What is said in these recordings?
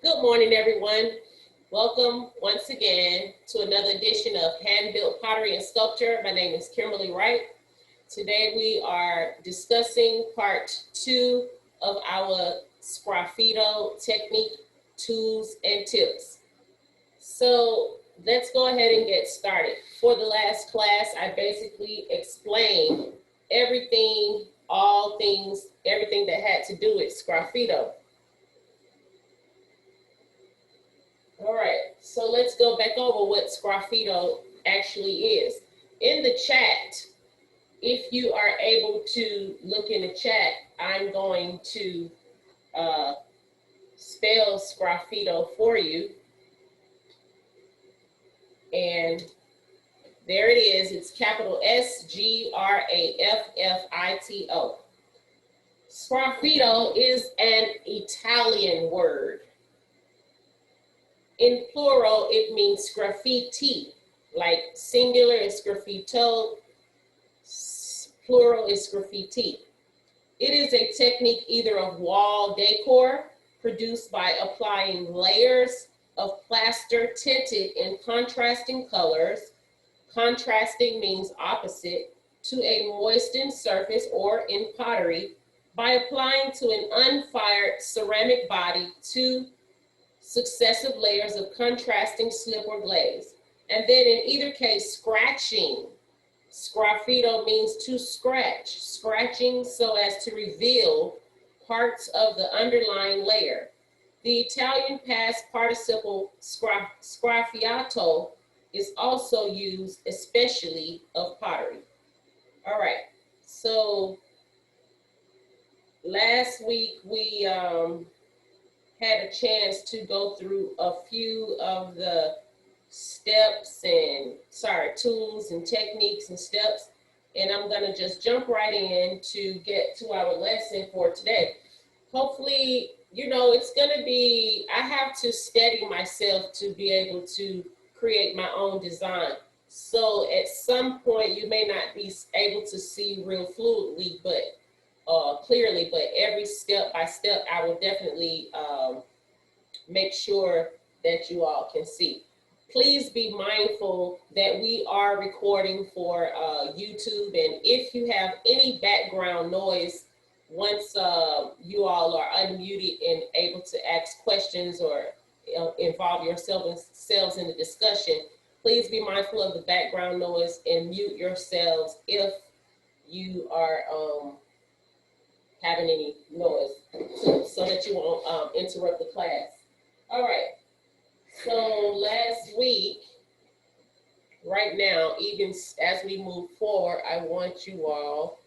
Good morning, everyone. Welcome once again to another edition of Hand-Built Pottery and Sculpture. My name is Kimberlie Wright. Today we are discussing part 2 of our Sgraffito technique, tools, and tips. So let's go ahead and get started. For the last class, I basically explained everything, all things, everything that had to do with Sgraffito. All right, so let's go back over what Sgraffito actually is. In the chat, if you are able to look in the chat, I'm going to spell Sgraffito for you. And there it is, it's capital S-G-R-A-F-F-I-T-O. Sgraffito is an Italian word. In plural, it means graffiti, like singular is sgraffito, plural is graffiti. It is a technique either of wall decor produced by applying layers of plaster tinted in contrasting colors. Contrasting means opposite, to a moistened surface, or in pottery, by applying to an unfired ceramic body two successive layers of contrasting slip or glaze. And then in either case, scratching. Sgraffito means to scratch, scratching so as to reveal parts of the underlying layer. The Italian past participle sgraffiato is also used, especially of pottery. All right, so last week we had a chance to go through a few of the tools and techniques and steps. And I'm gonna just jump right in to get to our lesson for today. Hopefully, you know, it's gonna be, I have to steady myself to be able to create my own design. So at some point you may not be able to see real fluidly, but clearly, but every step by step, I will definitely make sure that you all can see. Please be mindful that we are recording for YouTube, and if you have any background noise, once you all are unmuted and able to ask questions or involve yourselves in the discussion, please be mindful of the background noise and mute yourselves if you are having any noise, so that you won't interrupt the class. All right, so last week, right now, even as we move forward, I want you all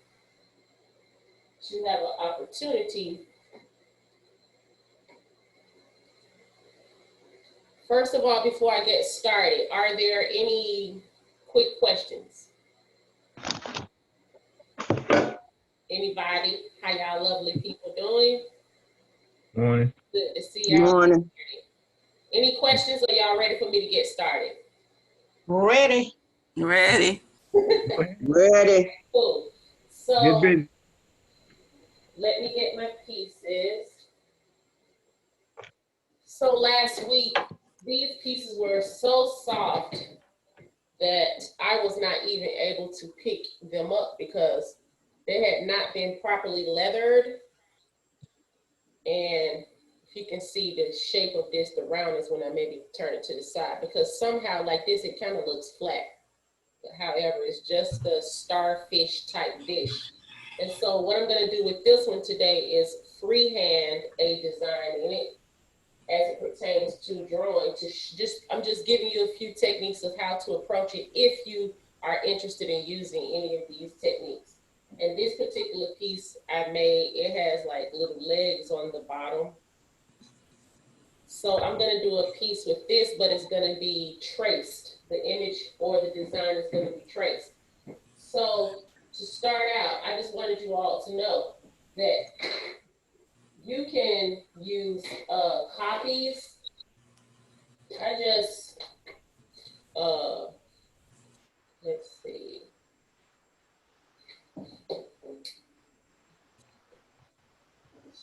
to have an opportunity. First of all, before I get started, are there any quick questions? Anybody? How y'all lovely people doing? Morning. Good to see y'all. Morning. Any questions, or y'all ready for me to get started? Ready. Ready. Ready. Cool. So Get busy. let me get my pieces. So last week, these pieces were so soft that I was not even able to pick them up because they had not been properly leathered. And if you can see the shape of this, the roundness, when I maybe turn it to the side, because somehow like this, it kind of looks flat. However, it's just a starfish type dish. And so what I'm going to do with this one today is freehand a design in it as it pertains to drawing. I'm just giving you a few techniques of how to approach it if you are interested in using any of these techniques. And this particular piece I made, it has like little legs on the bottom. So I'm going to do a piece with this, but it's going to be traced. The image or the design is going to be traced. So to start out, I just wanted you all to know that you can use copies. I just, let's see.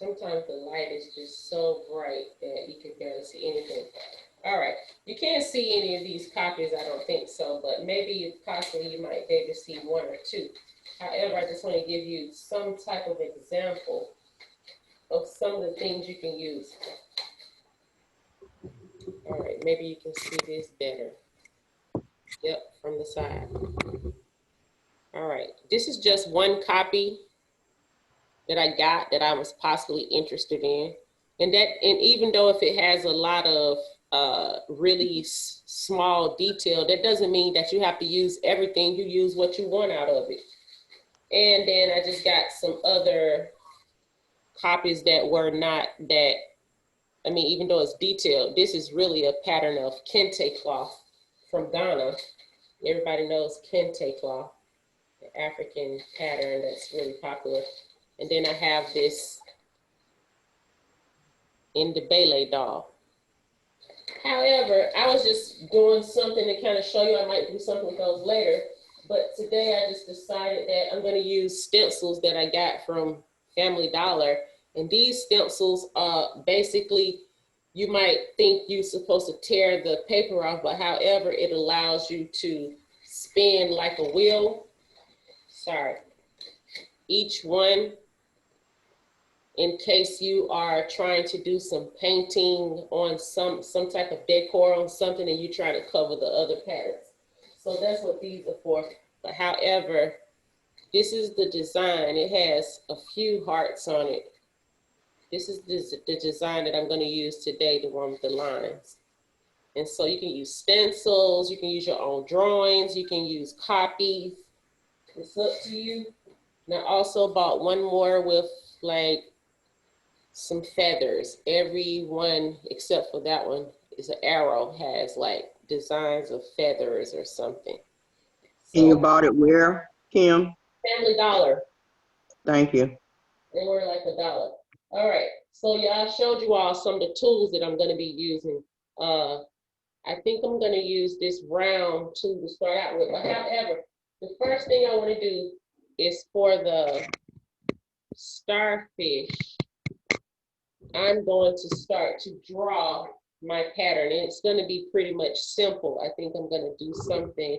Sometimes the light is just so bright that you can barely see anything. All right, you can't see any of these copies, I don't think so, but maybe possibly you might be able to see one or two. However, I just want to give you some type of example of some of the things you can use. All right, maybe you can see this better. Yep, from the side. All right, this is just one copy that I got that I was possibly interested in. And even though if it has a lot of really small detail, that doesn't mean that you have to use everything. You use what you want out of it. And then I just got some other copies that were not that, I mean, even though it's detailed, this is really a pattern of kente cloth from Ghana. Everybody knows kente cloth, the African pattern that's really popular. And then I have this Ndebele doll. However, I was just doing something to kind of show you. I might do something with those later. But today I just decided that I'm going to use stencils that I got from Family Dollar. And these stencils, basically, you might think you're supposed to tear the paper off, but however, it allows you to spin like a wheel. Sorry. Each one, in case you are trying to do some painting on some type of decor on something and you try to cover the other patterns. So that's what these are for. But however, this is the design. It has a few hearts on it. This is the design that I'm going to use today, the one with the lines. And so you can use stencils, you can use your own drawings, you can use copies. It's up to you. And I also bought one more with like some feathers. Every one except for that one is an arrow, has like designs of feathers or something. So, And you bought it where, Kim? Family Dollar. Thank you. They were like $1. All right, so yeah, I showed you all some of the tools that I'm gonna be using. I think I'm gonna use this round tool to start out with, but however, the first thing I wanna do is for the starfish, I'm going to start to draw my pattern, and it's gonna be pretty much simple. I think I'm gonna do something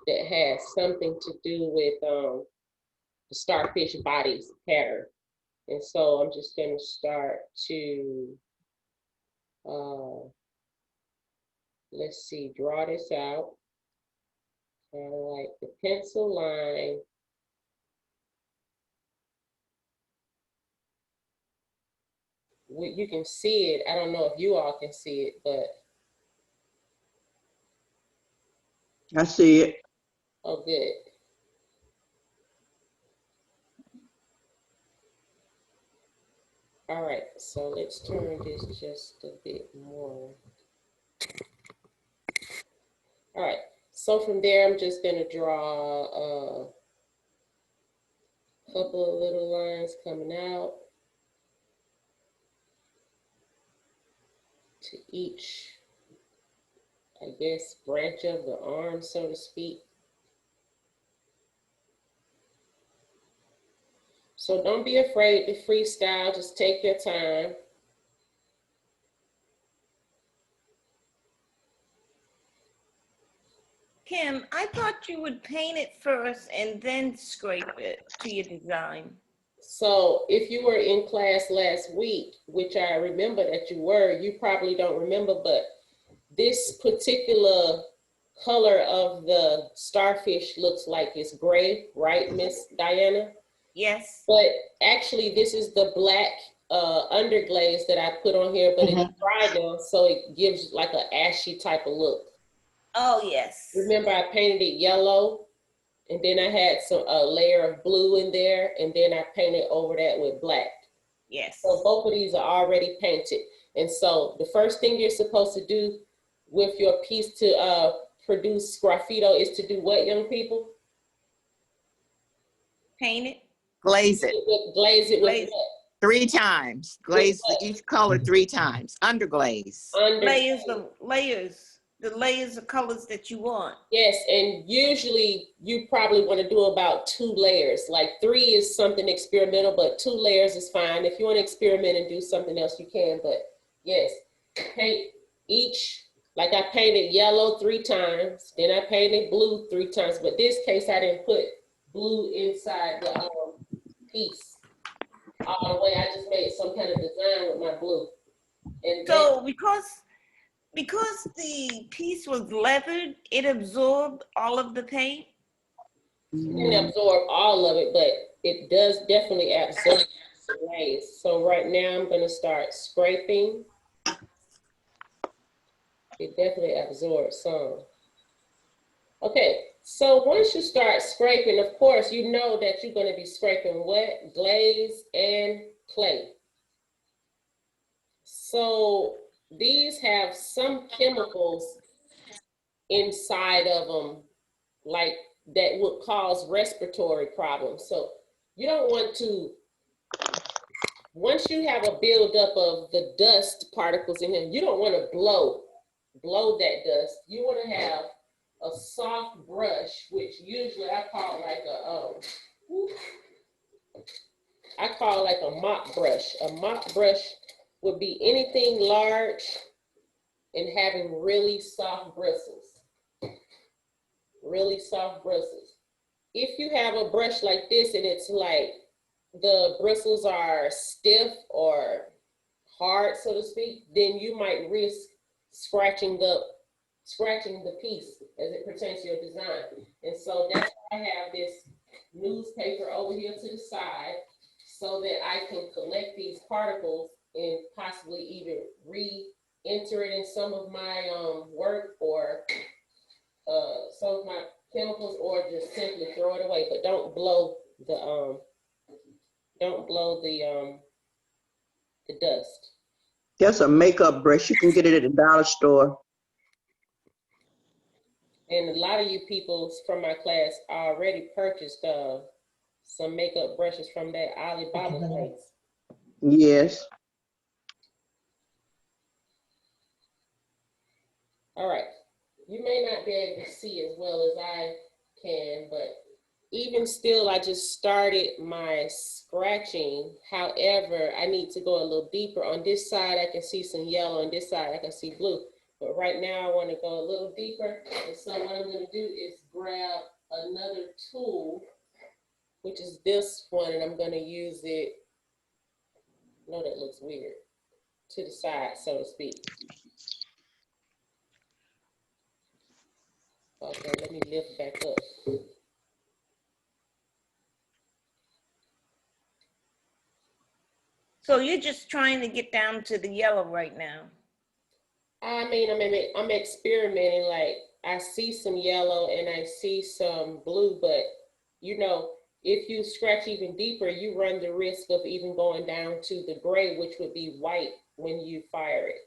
that has something to do with the starfish bodies pattern. And so I'm just gonna start to, let's see, draw this out. Kind of like the pencil line. You can see it. I don't know if you all can see it, but. I see it. Oh, good. All right, so let's turn this just a bit more. All right, so from there, I'm just gonna draw a couple of little lines coming out to each, I guess, branch of the arm, so to speak. So don't be afraid to freestyle, just take your time. Kim, I thought you would paint it first and then scrape it to your design. So if you were in class last week, which I remember that you were, you probably don't remember, but this particular color of the starfish looks like it's gray, right, Miss Diana? Yes. But actually this is the black underglaze that I put on here, but it's dried now, so it gives like an ashy type of look. Oh, yes. Remember I painted it yellow, and then I had a layer of blue in there, and then I painted over that with black. Yes. So both of these are already painted. And so the first thing you're supposed to do with your piece to produce Sgraffito is to do what, young people? Paint it. Glaze it. Glaze it with what? 3 times. Glaze each color 3 times. Underglaze. Layers. the layers of colors that you want. Yes, and usually you probably want to do about 2 layers. Like 3 is something experimental, but 2 layers is fine. If you want to experiment and do something else, you can. But yes, paint each. Like I painted yellow 3 times, then I painted blue 3 times. But this case, I didn't put blue inside the piece all the way. I just made some kind of design with my blue. And So because the piece was leathered, it absorbed all of the paint. it didn't absorb all of it, but it does definitely absorb the glaze. So right now I'm gonna start scraping. It definitely absorbs some. Okay, so once you start scraping, of course, you know that you're gonna be scraping wet, glaze, and clay. So these have some chemicals inside of them, like that would cause respiratory problems. So you don't want to, once you have a buildup of the dust particles in here, you don't want to blow that dust. You want to have a soft brush, which usually I call like a mop brush. A mop brush would be anything large and having really soft bristles. Really soft bristles. If you have a brush like this and it's like the bristles are stiff or hard, so to speak, then you might risk scratching the piece as it pertains to your design. And so that's why I have this newspaper over here to the side so that I can collect these particles and possibly either re-enter it in some of my work or some of my chemicals, or just simply throw it away. But don't blow the dust. That's a makeup brush. You can get it at the dollar store. And a lot of you people from my class already purchased some makeup brushes from that Alibaba place. Yes. All right. You may not be able to see as well as I can, but even still, I just started my scratching. However, I need to go a little deeper. On this side, I can see some yellow. On this side, I can see blue. But right now, I want to go a little deeper. And so what I'm going to do is grab another tool, which is this one, and I'm going to use it. No, that looks weird. To the side, so to speak. Okay, let me lift back up. So you're just trying to get down to the yellow right now. I mean, I'm experimenting. Like, I see some yellow and I see some blue, but you know, if you scratch even deeper, you run the risk of even going down to the gray, which would be white when you fire it.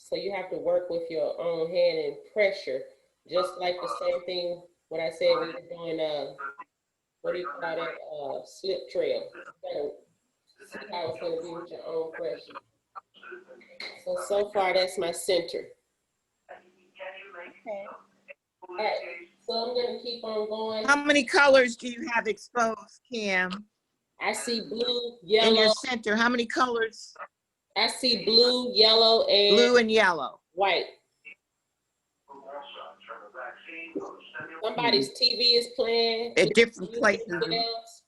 So you have to work with your own hand and pressure, just like the same thing what I said when you're doing what do you call that, slip trail. You gotta see how it's gonna be with your own pressure. So far that's my center. Okay. All right, so I'm gonna keep on going. How many colors do you have exposed, Kim? I see blue, In your yellow. center, how many colors? I see blue, yellow, and Blue and yellow. white. Somebody's TV is playing. At different Anything places. else?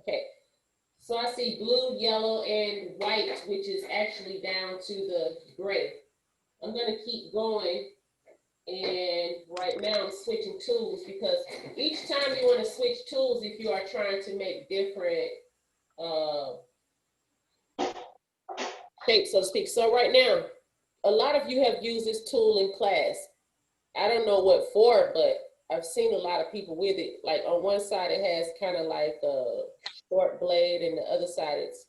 Okay, so I see blue, yellow, and white, which is actually down to the gray. I'm gonna keep going, and right now I'm switching tools because each time you want to switch tools if you are trying to make different shapes, so to speak. So right now, a lot of you have used this tool in class. I don't know what for, but I've seen a lot of people with it. Like on one side, it has kind of like a short blade, and the other side it's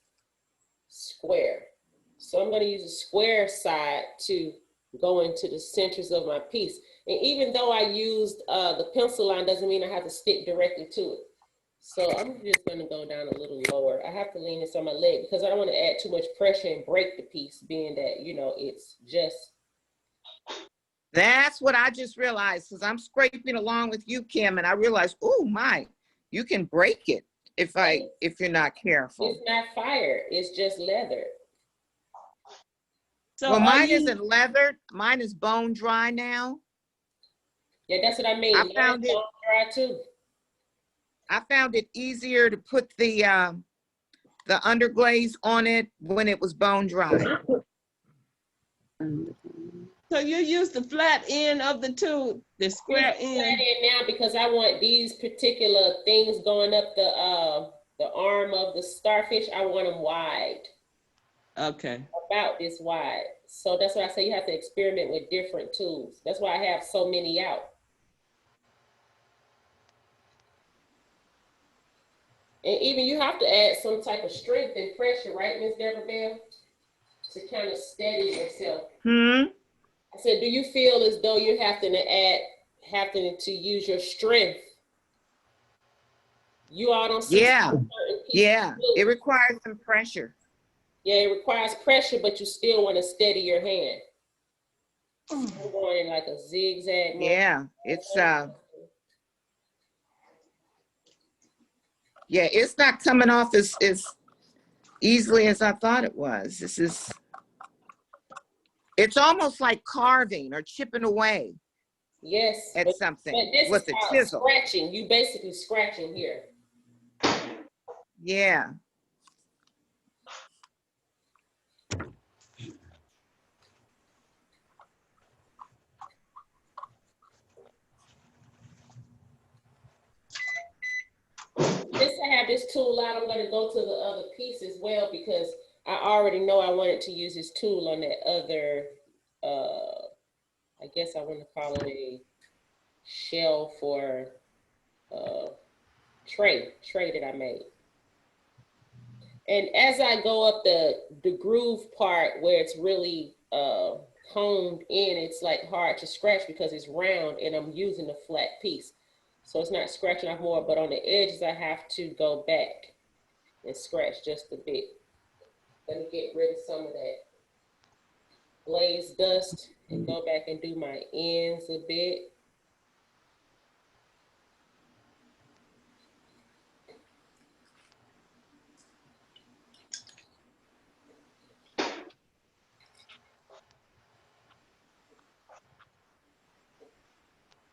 square. So I'm going to use the square side to go into the centers of my piece. And even though I used the pencil line, doesn't mean I have to stick directly to it. So I'm just going to go down a little lower. I have to lean this on my leg because I don't want to add too much pressure and break the piece, being that, you know, it's just That's what I just realized, because I'm scraping along with you, Kim, and I realized, oh my, you can break it if you're not careful. It's not fire, it's just leather. So Well, are mine you, isn't leathered. Mine is bone dry now. Yeah, that's what I mean. I Let found it. bone dry too. I found it easier to put the underglaze on it when it was bone dry. so you use the flat end of the tool, the square Use the flat end? end now because I want these particular things going up the arm of the starfish. I want them wide, Okay. about this wide. So that's why I say you have to experiment with different tools. That's why I have so many out. And even you have to add some type of strength and pressure, right, Ms. Deborah Bell, to kind of steady yourself. I said, do you feel as though you're having to use your strength? You all don't see Yeah, certain pieces yeah. of wood. It requires some pressure. Yeah, it requires pressure, but you still want to steady your hand. I'm going in like a zigzag motion. Yeah, it's not coming off as easily as I thought it was. It's almost like carving or chipping away Yes, at but something this with is a called chisel. scratching. You basically scratching here. Yeah. Since I have this tool out, I'm going to go to the other piece as well because I already know I wanted to use this tool on that other, I guess I want to call it a shell for tray that I made. And as I go up the groove part where it's really honed in, it's like hard to scratch because it's round and I'm using a flat piece. So it's not scratching off more, but on the edges, I have to go back and scratch just a bit. Let me get rid of some of that glazed dust and go back and do my ends a bit.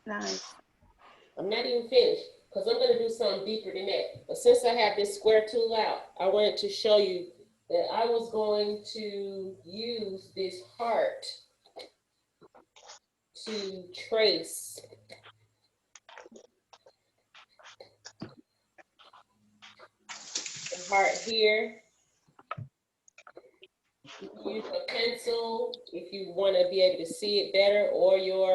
Nice. I'm not even finished because I'm going to do something deeper than that. But since I have this square tool out, I wanted to show you that I was going to use this heart to trace the heart here. You can use a pencil if you want to be able to see it better, or your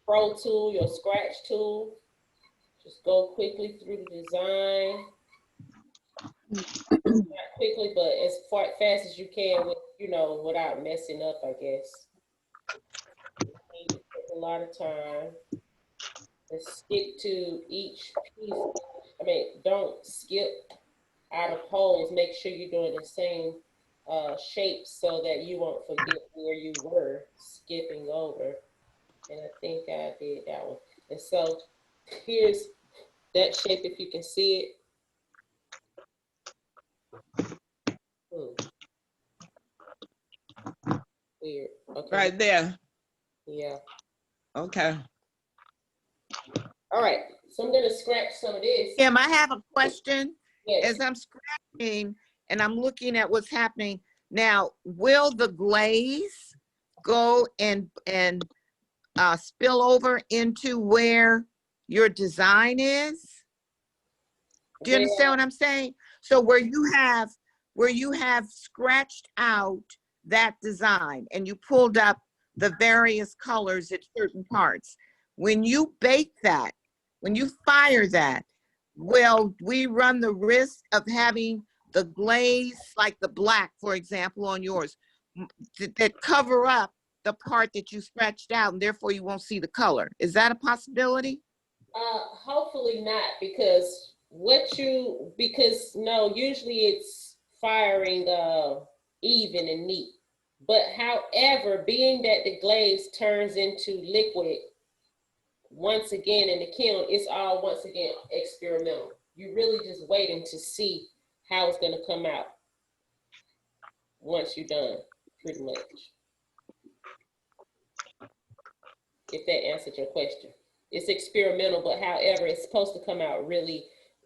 Pro tool, your scratch tool. Just go quickly through the design. Not quickly, but as fast as you can, with, without messing up, I guess. You take a lot of time. And stick to each piece. I mean, don't skip out of holes. Make sure you're doing the same shape so that you won't forget where you were skipping over. And I think I did that one. And so here's that shape if you can see it. Weird. Okay. Right there. Yeah. Okay. All right. So I'm gonna scratch some of this. Kim, I have a question. Yes. As I'm scratching and I'm looking at what's happening now, will the glaze go and spill over into where your design is? Do you understand what I'm saying? So where you have scratched out that design and you pulled up the various colors at certain parts, when you bake that, when you fire that, will we run the risk of having the glaze, like the black, for example, on yours, that cover up the part that you scratched out and therefore you won't see the color? Is that a possibility? Hopefully not, because no, usually it's firing even and neat. But however, being that the glaze turns into liquid once again in the kiln, it's all once again experimental. You're really just waiting to see how it's gonna come out once you're done, pretty much. If that answered your question. It's experimental, but however, it's supposed to come out really,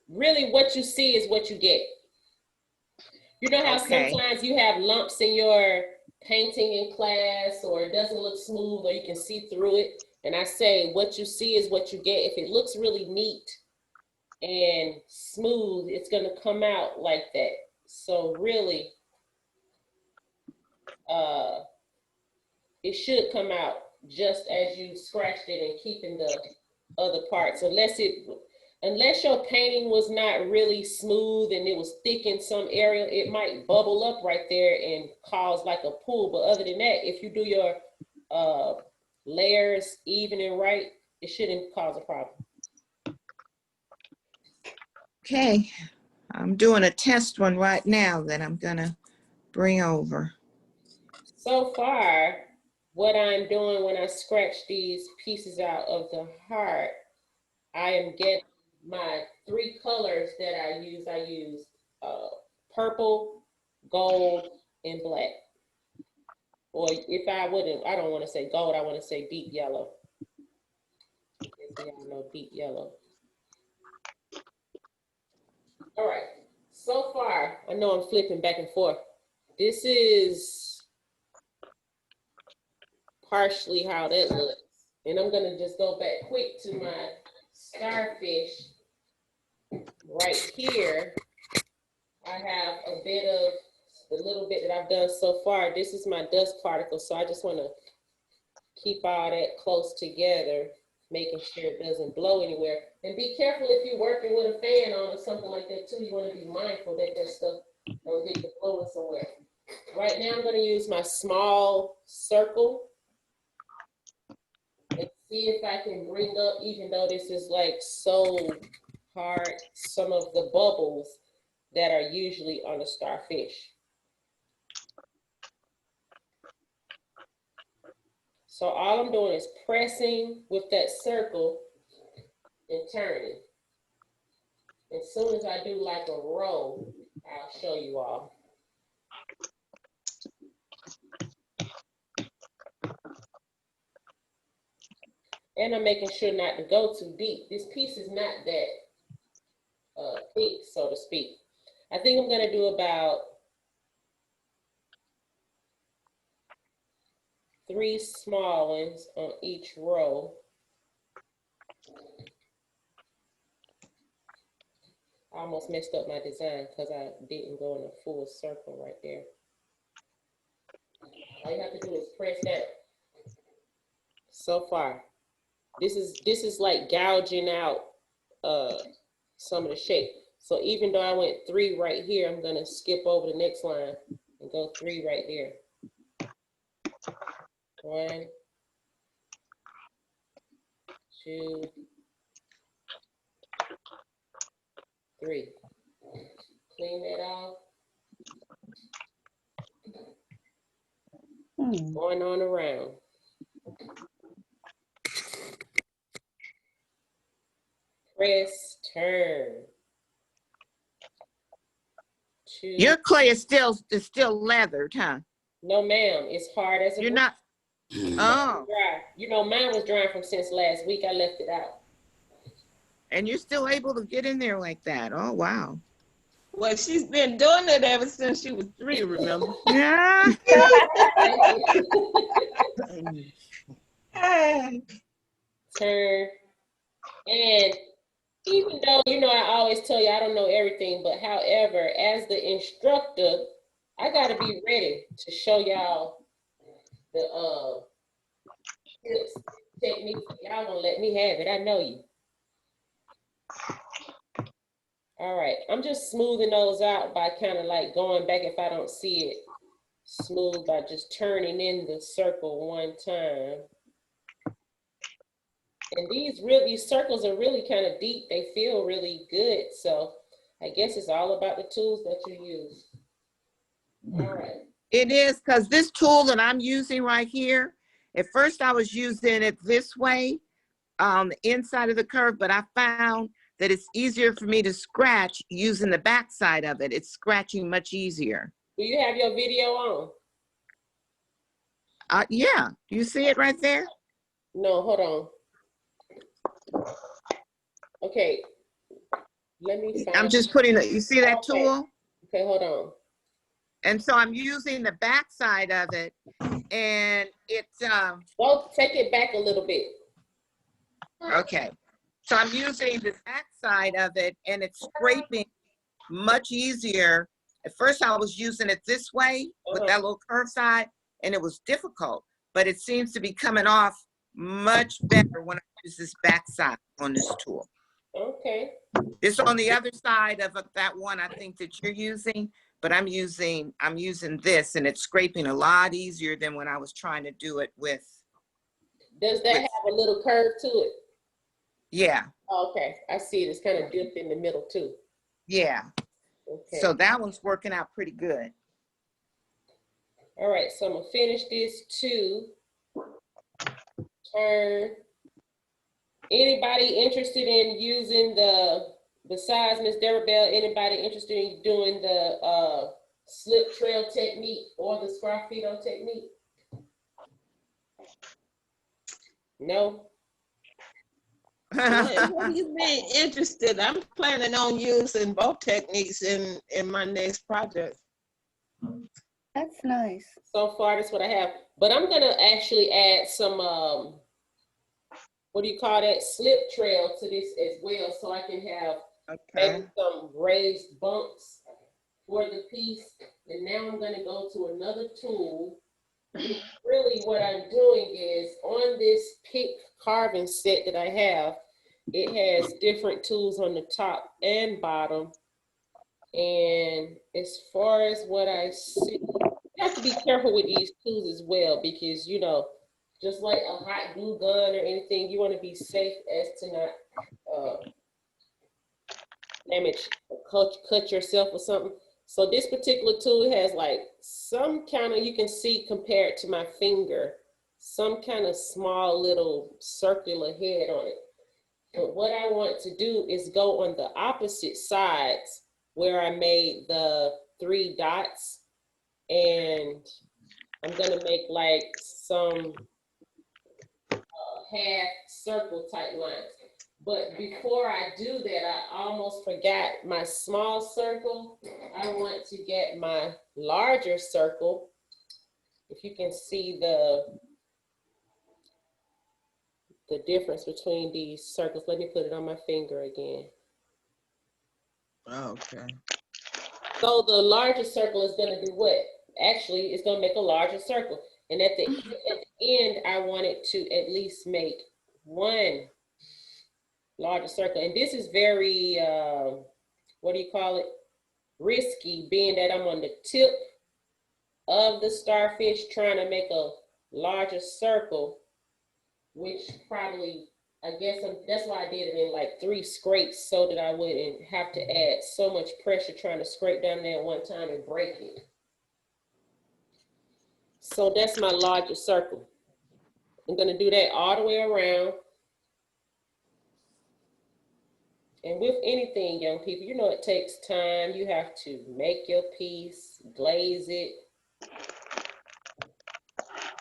really what you see is what you get. You know how Okay. sometimes you have lumps in your painting in class, or it doesn't look smooth, or you can see through it. And I say, what you see is what you get. If it looks really neat and smooth, it's gonna come out like that. So really, it should come out just as you scratched it and keeping the other parts, unless your painting was not really smooth and it was thick in some area, it might bubble up right there and cause like a pool. But other than that, if you do your layers even and right, it shouldn't cause a problem. Okay, I'm doing a test one right now that I'm gonna bring over. So far, what I'm doing when I scratch these pieces out of the heart, I am getting my 3 colors that I use. I use purple, gold, and black. Or if I don't want to say gold, I want to say deep yellow. Yes, y'all know deep yellow. All right, so far, I know I'm flipping back and forth. This is partially how that looks. And I'm gonna just go back quick to my starfish. Right here, I have a bit of the little bit that I've done so far. This is my dust particle, so I just want to keep all that close together, making sure it doesn't blow anywhere. And be careful if you're working with a fan on or something like that too. You want to be mindful that that stuff don't get to blowing somewhere. Right now, I'm going to use my small circle and see if I can bring up, even though this is like so hard, some of the bubbles that are usually on a starfish. So all I'm doing is pressing with that circle and turning. As soon as I do like a roll, I'll show you all. And I'm making sure not to go too deep. This piece is not that thick, so to speak. I think I'm gonna do about 3 small ones on each row. I almost messed up my design because I didn't go in a full circle right there. All you have to do is press that. So far, this is like gouging out some of the shape. So even though I went 3 right here, I'm gonna skip over the next line and go 3 right there. 1, 2, 3. Clean that off. Going on around. Press, turn. 2. Your clay is still leathered, huh? No, ma'am. It's hard as a You're not. Oh, dry. You know, mine was drying from since last week. I left it out. and you're still able to get in there like that. Oh, wow. Well, she's been doing it ever since she was 3, remember? Yeah. Turn. And even though, you know, I always tell you I don't know everything, but however, as the instructor, I got to be ready to show y'all the tips, techniques. Y'all gonna let me have it. I know you. All right, I'm just smoothing those out by kind of like going back if I don't see it smooth by just turning in the circle 1 time. And these circles are really kind of deep. They feel really good. So I guess it's all about the tools that you use. All right. It is, because this tool that I'm using right here, at first I was using it this way, the inside of the curve, but I found that it's easier for me to scratch using the back side of it. It's scratching much easier. Do you have your video on? Yeah, do you see it right there? No, hold on. Okay, let me find. I'm just putting it, you see that Okay. tool? Okay, hold on. And so I'm using the back side of it, and it's, Well, take it back a little bit. okay. So I'm using the back side of it, and it's scraping much easier. At first I was using it this way with that little curved side, and it was difficult, but it seems to be coming off much better when I use this back side on this tool. Okay. It's on the other side of that one I think that you're using, but I'm using this, and it's scraping a lot easier than when I was trying to do it with. Does that have a little curve to it? Yeah, Okay, I see it. It's kind of dipped in the middle too. yeah. Okay. So that one's working out pretty good. All right, so I'm gonna finish this too. Turn. Anybody interested in using besides Miss Derabelle, anybody interested in doing the slip trail technique or the Sgraffito technique? No? What do you mean interested? I'm planning on using both techniques in my next project. That's nice. So far, that's what I have. But I'm gonna actually add some, what do you call that? Slip trail to this as well, so I can have maybe some raised bumps for the piece. And now I'm gonna go to another tool. Really what I'm doing is on this pick carving set that I have, it has different tools on the top and bottom. And as far as what I see, you have to be careful with these tools as well, because, you know, just like a hot glue gun or anything, you want to be safe as to not damage or cut yourself or something. So this particular tool has like some kind of, you can see compared to my finger, some kind of small little circular head on it. But what I want to do is go on the opposite sides where I made the 3 dots, and I'm gonna make like some half circle type lines. But before I do that, I almost forgot my small circle. I want to get my larger circle. If you can see the difference between these circles. Let me put it on my finger again. Okay. So the larger circle is gonna do what? Actually, it's gonna make a larger circle. And at the end, I wanted to at least make one larger circle. And this is very, what do you call it? Risky, being that I'm on the tip of the starfish trying to make a larger circle, which probably, I guess that's why I did it in like 3 scrapes, so that I wouldn't have to add so much pressure trying to scrape down there at one time and break it. So that's my larger circle. I'm gonna do that all the way around. And with anything, young people, you know, it takes time. You have to make your piece, glaze it.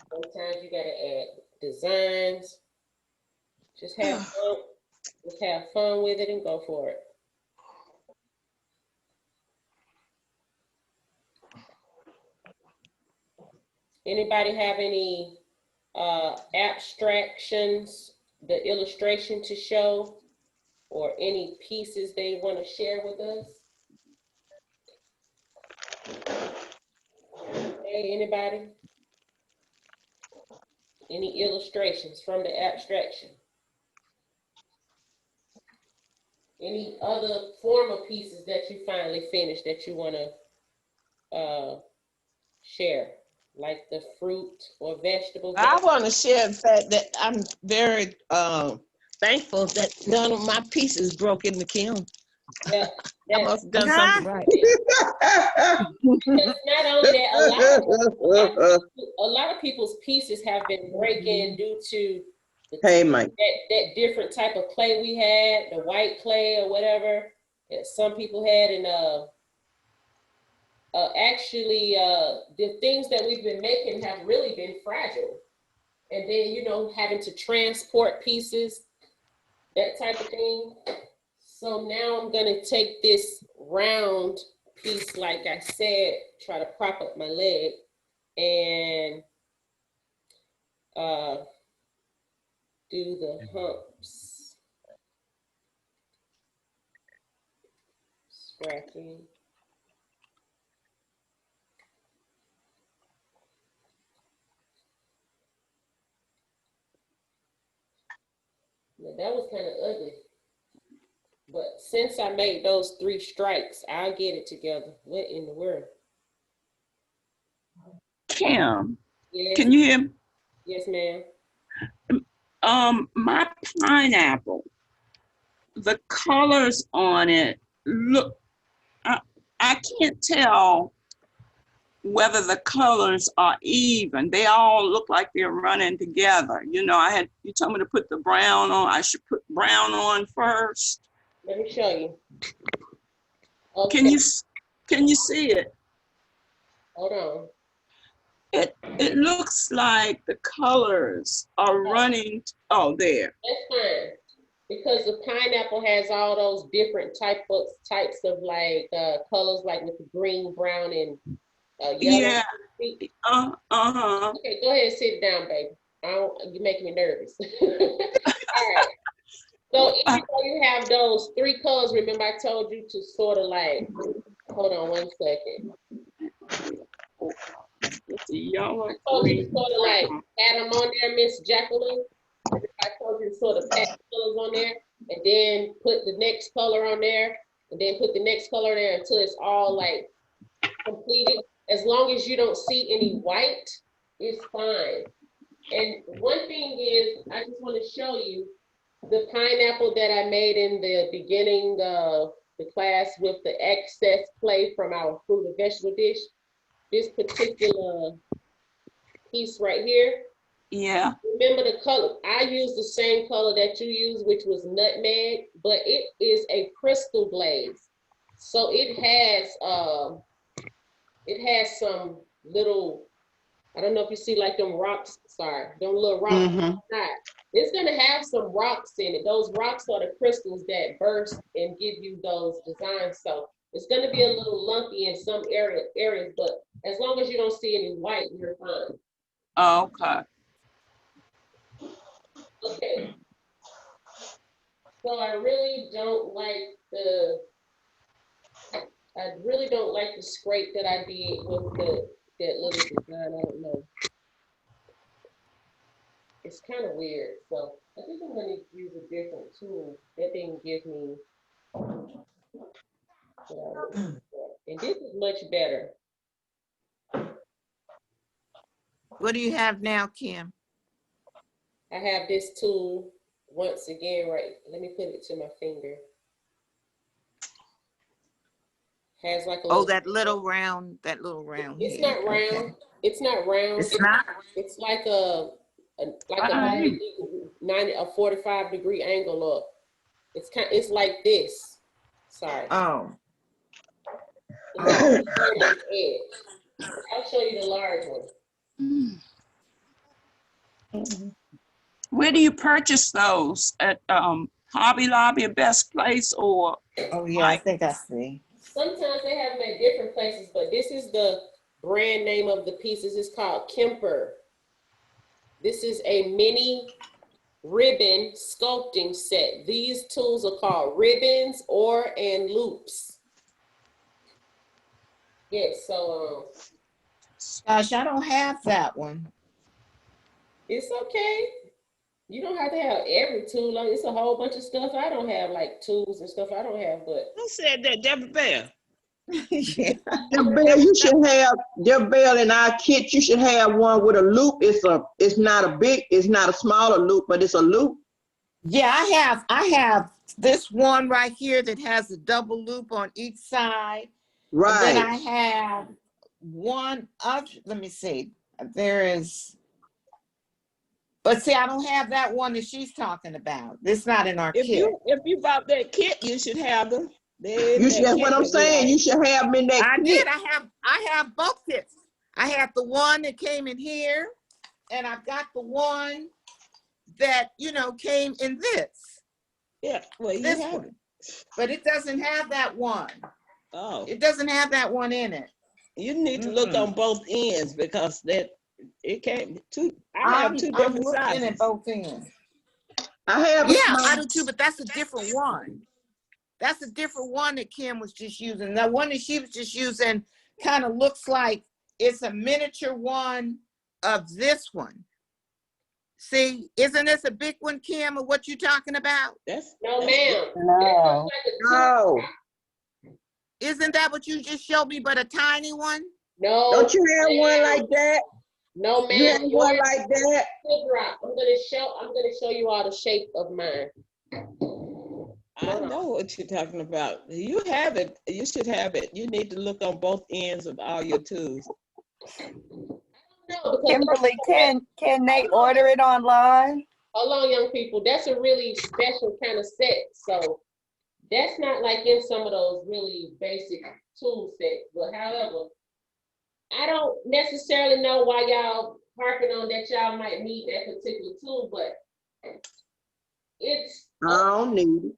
Sometimes you gotta add designs. Just have fun. Just have fun with it and go for it. Anybody have any abstractions, the illustration to show, or any pieces they want to share with us? Hey, anybody? Any illustrations from the abstraction? Any other form of pieces that you finally finished that you want to share, like the fruit or vegetables? I want to share the fact that I'm very thankful that none of my pieces broke in the kiln. Yeah, I must have done something right. Because not only that, a lot of people's pieces have been breaking due to Hey, Mike. that different type of clay we had, the white clay or whatever that some people had, and actually the things that we've been making have really been fragile. And then, you know, having to transport pieces, that type of thing. So now I'm gonna take this round piece, like I said, try to prop up my leg and do the humps. Scratching. Now, that was kind of ugly. But since I made those 3 strikes, I'll get it together. What in the world? Kim, Yes, can you hear me? yes, ma'am. My pineapple, the colors on it look, I can't tell whether the colors are even. They all look like they're running together. You know, you told me to put the brown on. I should put brown on first. Let me show you. Okay, Can you see it? hold on. It looks like the colors are running. Oh, there. That's fine. Because the pineapple has all those different types of like colors, like with the green, brown, and yellow. Yeah. Okay, go ahead and sit down, baby. You're making me nervous. All right. So even though you have those 3 colors, remember I told you to sort of like, hold on one second. It's a yellow, I told you to green, sort of like brown. add them on there, Miss Jacqueline. I told you to sort of pat the colors on there and then put the next color on there and then put the next color there until it's all like completed. As long as you don't see any white, it's fine. And one thing is, I just want to show you the pineapple that I made in the beginning of the class with the excess clay from our fruit and vegetable dish. This particular piece right here. Yeah. Remember the color. I used the same color that you used, which was nutmeg, but it is a crystal glaze. So it has some little, I don't know if you see like them rocks, sorry, them little rocks. Mhm. It's gonna have some rocks in it. Those rocks are the crystals that burst and give you those designs. So it's gonna be a little lumpy in some areas, but as long as you don't see any white, you're fine. Okay. Okay. So I really don't like the scrape that I did with that little design. I don't know. It's kind of weird. So I think I'm gonna use a different tool. That didn't give me what I was looking for. And this is much better. What do you have now, Kim? I have this tool once again, right? Let me put it to my finger. Has like a Oh, that little round. It's here. not round. Okay. It's not round. It's not? It's like a 45-degree angle up. It's like this. Sorry. Oh. It's on the edge. I'll show you the large one. Where do you purchase those? At Hobby Lobby, a Best Place, or? Oh, yeah, I think I see. Sometimes they have them at different places, but this is the brand name of the pieces. It's called Kemper. This is a mini ribbon sculpting set. These tools are called ribbons and loops. Yes, so Gosh, I don't have that one. it's okay. You don't have to have every tool. Like, it's a whole bunch of stuff I don't have, like tools and stuff I don't have, but Who said that? Deborah Bell. Yeah. Their bell in our kit, you should have one with a loop. It's not a smaller loop, but it's a loop. Yeah, I have this one right here that has a double loop on each side. And then I Right. have one other, let me see, there is, but see, I don't have that one that she's talking about. It's not in our If kit. you bought that kit, you should have them. They're in You that should, that's kit what I'm that we saying. You ordered. should have them in that I kit. did, I have both kits. I have the one that came in here, and I've got the one that, you know, came in this, Yeah, well, you this have one. it. But it doesn't have that one. Oh, It doesn't have that one in it. you need to look on both ends because it came two. I have two I'm different looking sizes. at both ends. I have a Yeah, small. I do too, but that's a different one. That's a different one that Kim was just using. The one that she was just using kind of looks like it's a miniature one of this one. See, isn't this a big one, Kim, of what you're talking about? No, That's ma'am. No. That looks like a No. Isn't that what you just showed me, but a tiny one? No. Don't you have one ma'am. like that? No, You have ma'am. one Yours like that? is drop. I'm gonna show you all the shape of mine. I know what you're talking about. You have it. You should have it. You need to look on both ends of all your tools. No, because Kimberly, can they order it online? hold on, young people. That's a really special kind of set. So that's not like in some of those really basic tool sets. But however, I don't necessarily know why y'all harping on that y'all might need that particular tool, but it's I don't need it.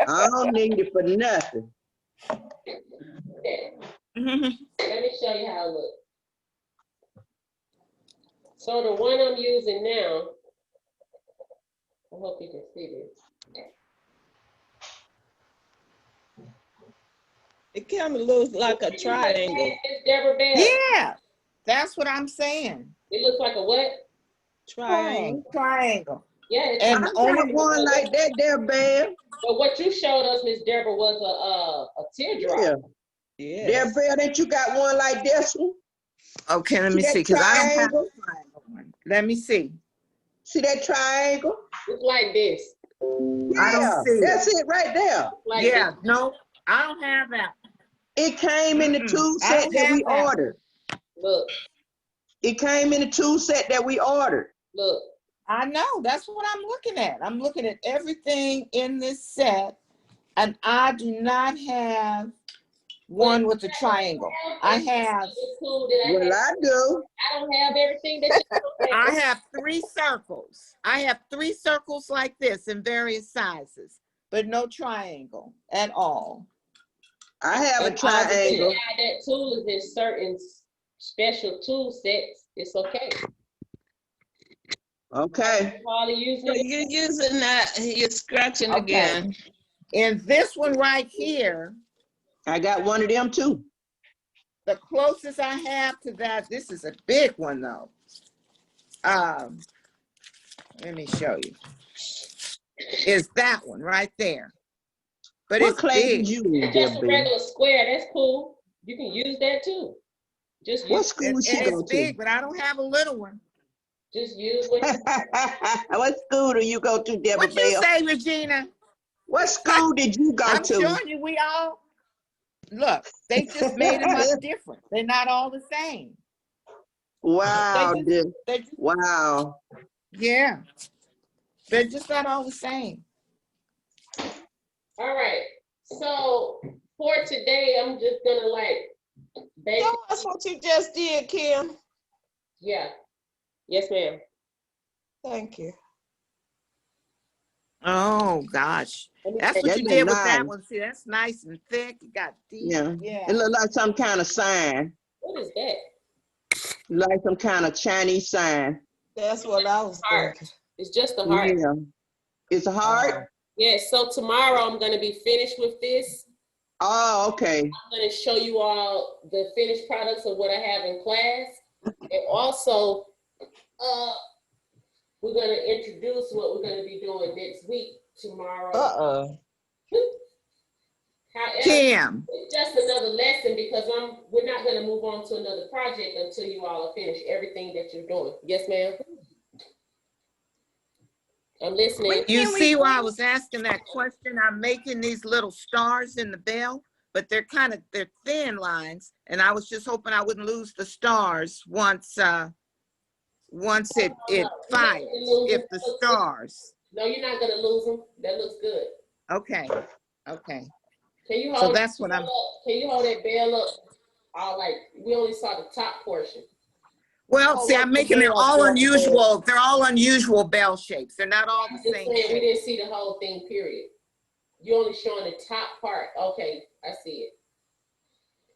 I don't need it for nothing. okay. Mhm. Let me show you how it looks. So the one I'm using now, I hope you can see this. It kind of looks like a triangle. It's Deborah Bell. Yeah, that's what I'm saying. It looks like a what? Triangle. Triangle. Yeah, it's And I the only got one like that there, Bear. but what you showed us, Miss Deborah, was a teardrop. Yeah. Yes. There, Bear, that you got one like this one? Okay, let me See see, that because I don't have triangle? a triangle one. Let me see. See that triangle? It's like this. I don't Yeah, see it. that's it right there. Like Yeah, this. no, I don't have that. It came in the tool I set don't that we have that. ordered. Look, It came in the tool set that we ordered. look. I know, that's what I'm looking at. I'm looking at everything in this set, and I do not have one with a triangle. I have, The tool that Well, I do. I don't have everything that you I have 3 circles. I have 3 circles like this in various sizes, but no triangle at all. I have a And I just- triangle. that tool is in certain special tool sets. It's okay. Okay. While using So it, you're using that, you're scratching Okay. again. And this one right here, I got one of them too. the closest I have to that, this is a big one though. Let me show you. Is that one right there. But What it's clay big. did you use that's there, just a baby? regular square. That's cool. You can use that too. Just What use, school And did she it's go big, but I don't have a little one. just use what to? What school do you go to, Deborah What you Bell? say, Regina? What school did you go I'm to? showing you we all, look, they just made them up different. They're not all the same. Wow, They just, wow. yeah. They're just not all the same. All right. So for today, I'm just gonna like basically, No, that's what you just did, Kim. yeah. Yes, ma'am. Thank you. Oh, gosh. Let me That's take- what That you look did with that nice. one. See, that's nice and thick. It got deep. Yeah. Yeah. It looked like some kind of sign, What is that? like some kind of Chinese sign. That's what I was Heart. thinking. It's just a heart. Yeah. It's a heart? Yeah. So tomorrow I'm gonna be finished with this. Oh, okay. I'm gonna show you all the finished products of what I have in class, and also, we're gonna introduce what we're gonna be doing next week tomorrow. Uh-oh. However, Kim, it's just another lesson because we're not gonna move on to another project until you all finish everything that you're doing. Yes, ma'am. I'm listening. you Can we see why I go? was asking that question? I'm making these little stars in the bell but they're thin lines. And I was just hoping I wouldn't lose the stars once it fires, if the stars. No, you're not gonna lose them. That looks good. Okay, okay. Can you So hold that's what I'm, Can you hold that bell up? All like, we only saw the top portion. well, see, I'm making it all unusual. They're all unusual bell shapes. They're not all I'm the just same saying, we shape. didn't see the whole thing, period. You're only showing the top part. Okay, I see it.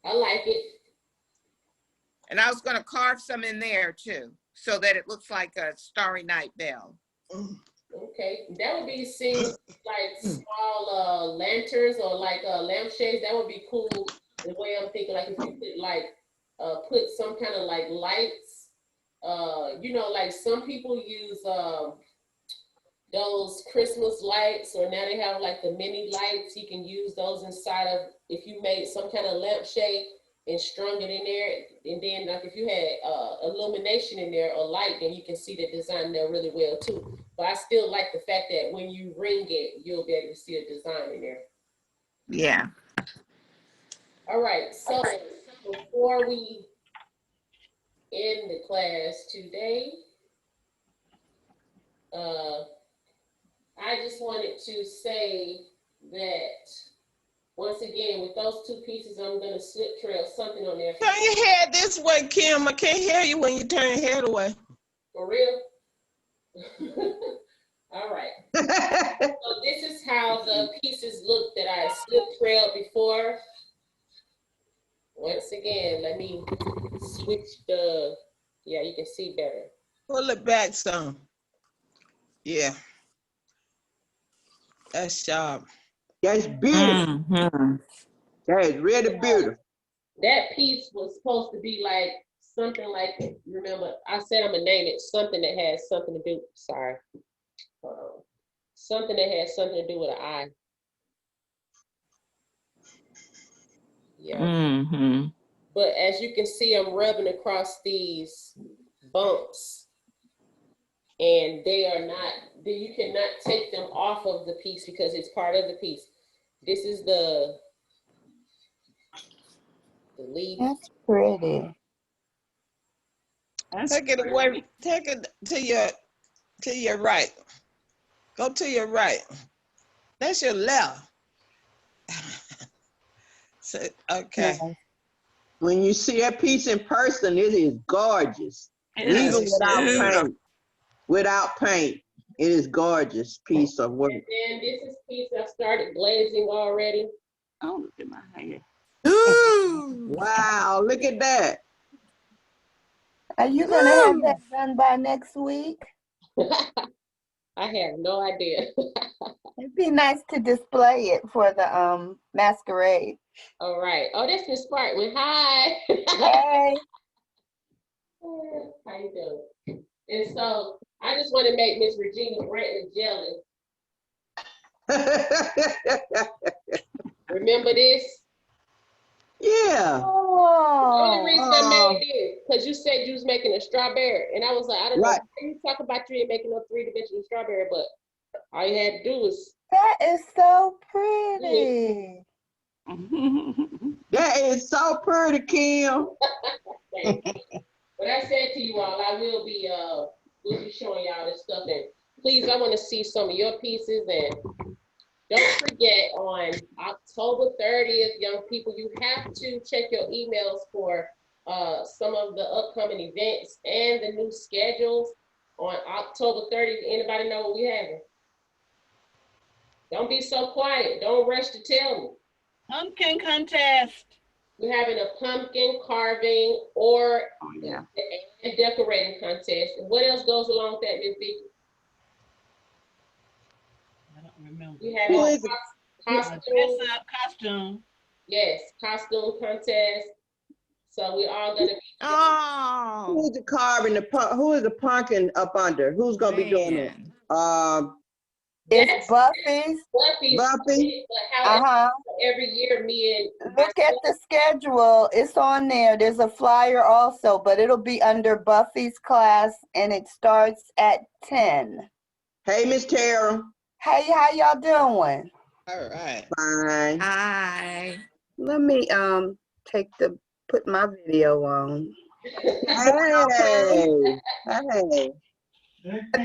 I like it. And I was gonna carve some in there too, so that it looks like a Starry Night bell. Okay, that would be seen like small lanterns or like lampshades. That would be cool. The way I'm thinking, like if you could like put some kind of like lights. You know, like some people use those Christmas lights, or now they have like the mini lights. You can use those inside of, if you made some kind of lampshade and strung it in there, and then like if you had illumination in there or light, then you can see the design there really well too. But I still like the fact that when you ring it, you'll be able to see a design in there. Yeah. All right, so before we end the class today, I just wanted to say that once again, with those two pieces, I'm gonna slip trail something on there. Turn your head this way, Kim. I can't hear you when you turn your head away. For real? All right. So this is how the pieces look that I slip trailed before. Once again, let me switch the, yeah, you can see better. Pull it back some. Yeah. That's sharp. That's beautiful. That is really beautiful. That piece was supposed to be like something like, remember, I said I'm gonna name it something that has something to do, sorry. Something that has something to do with an eye. Yeah. But as you can see, I'm rubbing across these bumps, and they are not, you cannot take them off of the piece because it's part of the piece. This is the lead. That's pretty. Take it away. Take it to your right. Go to your right. That's your left. So, okay. Yeah. When you see that piece in person, it is gorgeous. It Even is without beautiful. paint. Without paint, it is gorgeous piece of work. And then this is piece I started glazing already. Oh, look at my hair. Ooh. Wow, look at that. Are you gonna have that done by next week? I have no idea. It'd be nice to display it for the masquerade. All right. Oh, that's Miss Sparkman. Hi. Hey. How you doing? And so I just want to make Miss Regina Brantley jealous. Remember this? Yeah. The Oh. only reason I made this, because you said you was making a strawberry. And I was like, I don't know, Right. why you talk about you ain't making no three-dimensional strawberry, but all you had to do was, That is so pretty. That is so pretty, Kim. but I said to you all, I will be, we'll be showing y'all this stuff. And please, I want to see some of your pieces. And don't forget, on October 30th, young people, you have to check your emails for some of the upcoming events and the new schedules. On October 30th, anybody know what we having? Don't be so quiet. Don't rush to tell me. Pumpkin contest. We're having a pumpkin carving or Oh, yeah. a decorating contest. And what else goes along with that, Ms. Vicky? I don't remember. We have Who a is it? costume. Dress up costume. Yes, costume contest. So we all gonna be. Oh. Who's the carving who is the pumpkin up under? Who's gonna be doing it? Man. It's Buffy's. Buffy? But how Uh-huh. every year me and Look at the schedule. It's on there. There's a flyer also, but it'll be under Buffy's class and it starts at 10. Hey, Miss Tara. Hey, how y'all doing? All right. Fine. Hi. Let me put my video on. Hey, hey.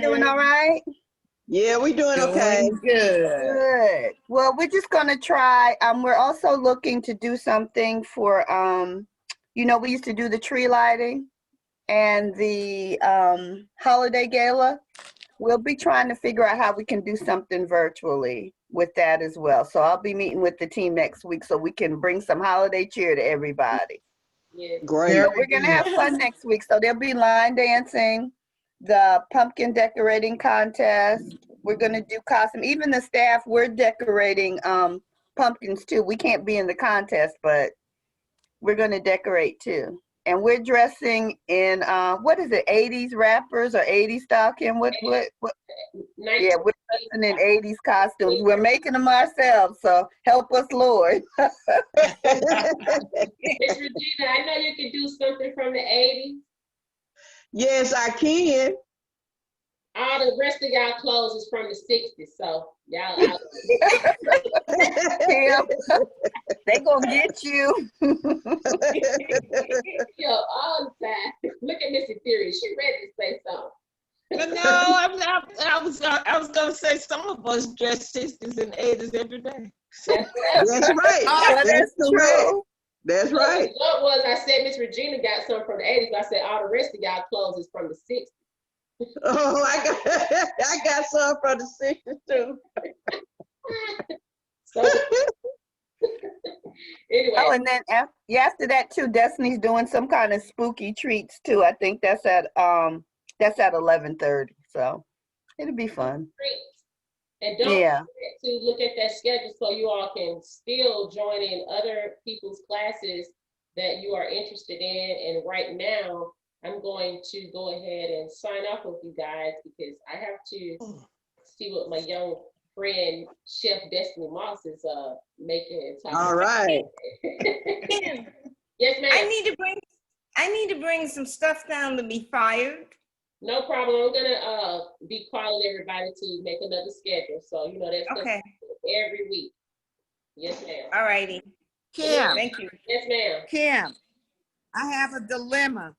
Doing all right? Yeah, we doing okay. Doing good. Good. Well, we're just gonna try. We're also looking to do something for we used to do the tree lighting and the holiday gala. We'll be trying to figure out how we can do something virtually with that as well. So I'll be meeting with the team next week so we can bring some holiday cheer to everybody. Yeah. Great. So we're gonna have fun next week. So there'll be line dancing, the pumpkin decorating contest. We're gonna do costume. Even the staff, we're decorating pumpkins too. We can't be in the contest, but we're gonna decorate too. And we're dressing in what is it, 80s rappers or 80s style, Kim? What? Yeah, we're dressing in 80s costumes. We're making them ourselves, so help us, Lord. Miss Regina, I know you can do something from the 80s. Yes, I can. All the rest of y'all clothes is from the 60s, so y'all Kim, they gonna get you. yo all the time. Look at Missy Theory. She ready to say something. But no, I was gonna say some of us dress 60s and 80s every day. That's right. Oh, that's correct. true. That's right. What was I said? Miss Regina got some from the 80s. But I said all the rest of y'all clothes is from the 60s. Oh, I got some from the 60s too. So anyway, Oh, and then after that too, Destiny's doing some kind of spooky treats too. I think that's at 11:30. So it'll be fun. and don't Yeah. forget to look at that schedule so you all can still join in other people's classes that you are interested in. And right now, I'm going to go ahead and sign off with you guys because I have to see what my young friend Chef Destiny Moss is making. All right. Kim, Yes, ma'am. I need to bring some stuff down to be fired. No problem. I'm gonna be calling everybody to make another schedule. So that's Okay. every week. Yes, ma'am. All righty. Kim, Thank you. Yes, ma'am. Kim, I have a dilemma.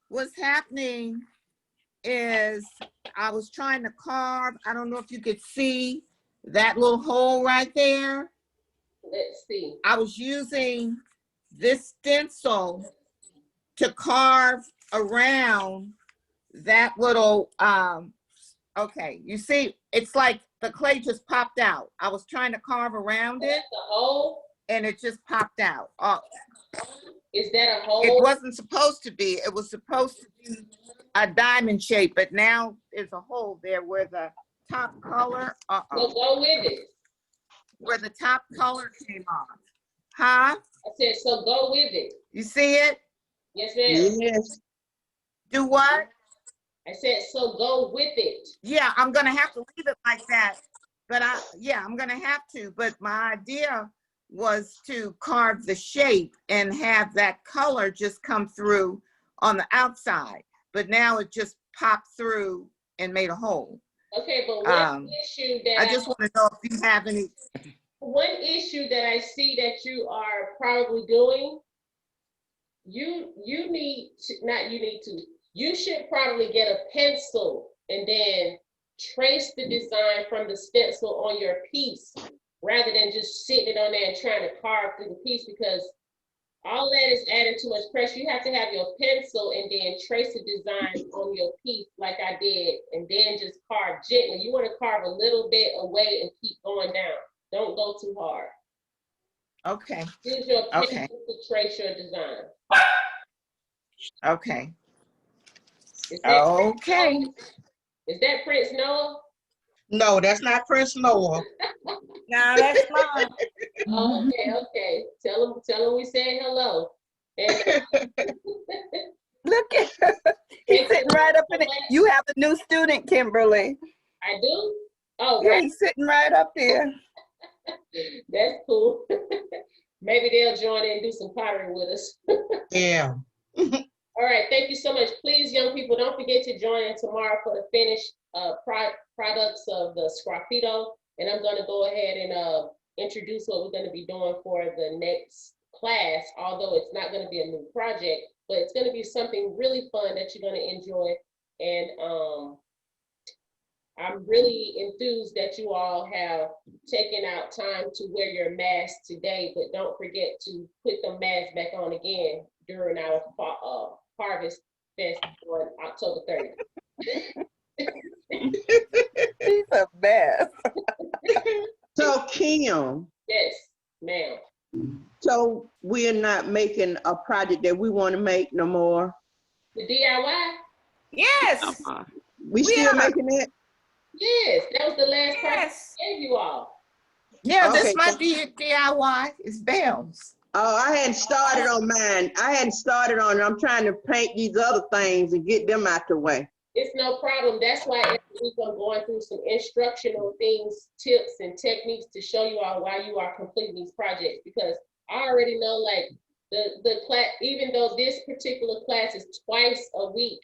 What's happening is I was trying to carve. I don't know if you could see that little hole right there. Let's see. I was using this stencil to carve around that little, okay, you see, it's like the clay just popped out. I was trying to carve around it. That's a hole. And it just popped out. Is that a hole? It wasn't supposed to be. It was supposed to be a diamond shape, but now there's a hole there where the top color, So go with it. where the top color came off. Huh? I said, so go with it. You see it? Yes, ma'am. Yes. Do what? I said, so go with it. Yeah, I'm gonna have to leave it like that. But I'm gonna have to. But my idea was to carve the shape and have that color just come through on the outside. But now it just popped through and made a hole. Okay, but one issue that I just want to know if you have any. One issue that I see that you are probably doing, you should probably get a pencil and then trace the design from the stencil on your piece rather than just sitting it on there and trying to carve through the piece, because all that is adding too much pressure. You have to have your pencil and then trace the design on your piece like I did, and then just carve gently. You want to carve a little bit away and keep going down. Don't go too hard. Okay. Use your pencil Okay. to trace your design. Okay. Is that Prince Noah? No, that's not Prince Noah. No, that's mine. Oh, okay. Tell him we said hello. And, Look at her. He's sitting right up in it. You have a new student, Kimberlie. I do? Oh, Yeah, right. he's sitting right up there. That's cool. Maybe they'll join in and do some pottery with us. Yeah. All right, thank you so much. Please, young people, don't forget to join in tomorrow for the finished products of the Sgraffito. And I'm going to go ahead and introduce what we're going to be doing for the next class, although it's not going to be a new project, but it's going to be something really fun that you're going to enjoy. And I'm really enthused that you all have taken out time to wear your mask today, but don't forget to put the mask back on again during our Harvest Fest on October 30th. She's a mess. So Kim, Yes, ma'am. so we're not making a project that we want to make no more? The DIY? Yes, We still are. making it? Yes, that was the last project yes. I gave you all. Yeah, Okay, that's my so- DIY. It's bells. Oh, I hadn't started on mine. I hadn't started on it. I'm trying to paint these other things and get them out the way. It's no problem. That's why every week I'm going through some instructional things, tips, and techniques to show you all why you are completing these projects. Because I already know, like, the class, even though this particular class is twice a week,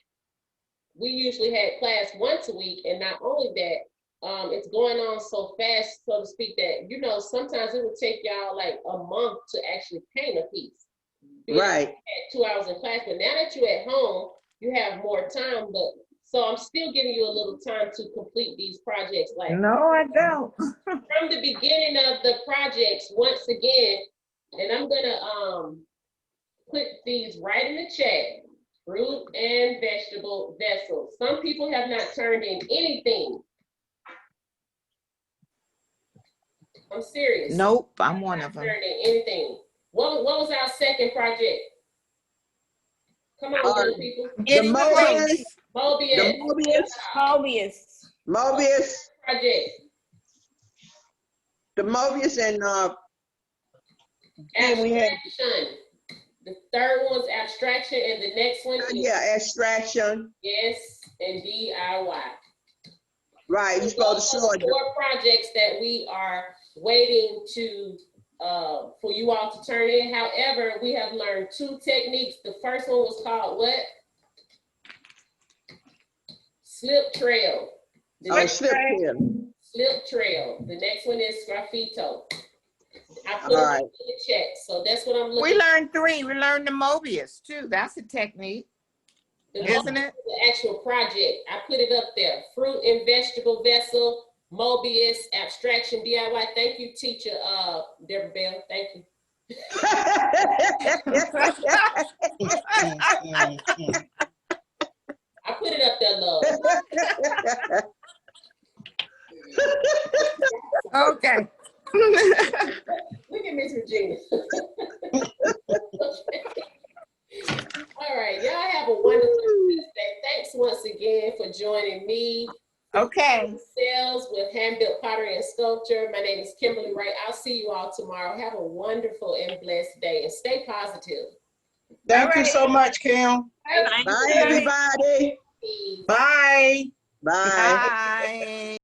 we usually had class once a week. And not only that, it's going on so fast, so to speak, that, you know, sometimes it would take y'all like a month to actually paint a piece. Right. At 2 hours in class, but now that you're at home, you have more time. But so I'm still giving you a little time to complete these projects. Like, No, I don't. from the beginning of the projects, once again, and I'm gonna put these right in the chat. Fruit and vegetable vessels. Some people have not turned in anything. I'm serious. Nope, I'm one of them. Turned in anything. What was our second project? Come on, little people. Getting the Mobius. links. Mobius. The Mobius Project. the Mobius and then we had Abstraction. The third one's abstraction, and the next one is yeah, abstraction. yes and DIY. Right, you're supposed to show it. 4 projects that we are waiting to for you all to turn in. However, we have learned 2 techniques. The first one was called what? Slip trail. The Oh, next slip here. slip trail. The next one is Sgraffito. I put All them right. in the chat, so that's what I'm We looking. learned 3. We learned the Mobius too. That's a technique, isn't it? The actual project, I put it up there. Fruit and vegetable vessel, Mobius, abstraction, DIY. Thank you, teacher, Deborah Bell. Thank you. I put it up there, love. Okay. Look at Miss Virginia. All right, y'all have a wonderful Tuesday. Thanks once again for joining me. Okay. Sales with Hand-Built Pottery and Sculpture. My name is Kimberlie Wright. I'll see you all tomorrow. Have a wonderful and blessed day and stay positive. Thank you so much, Kim. Bye, everybody. Peace. Bye. Bye. Bye.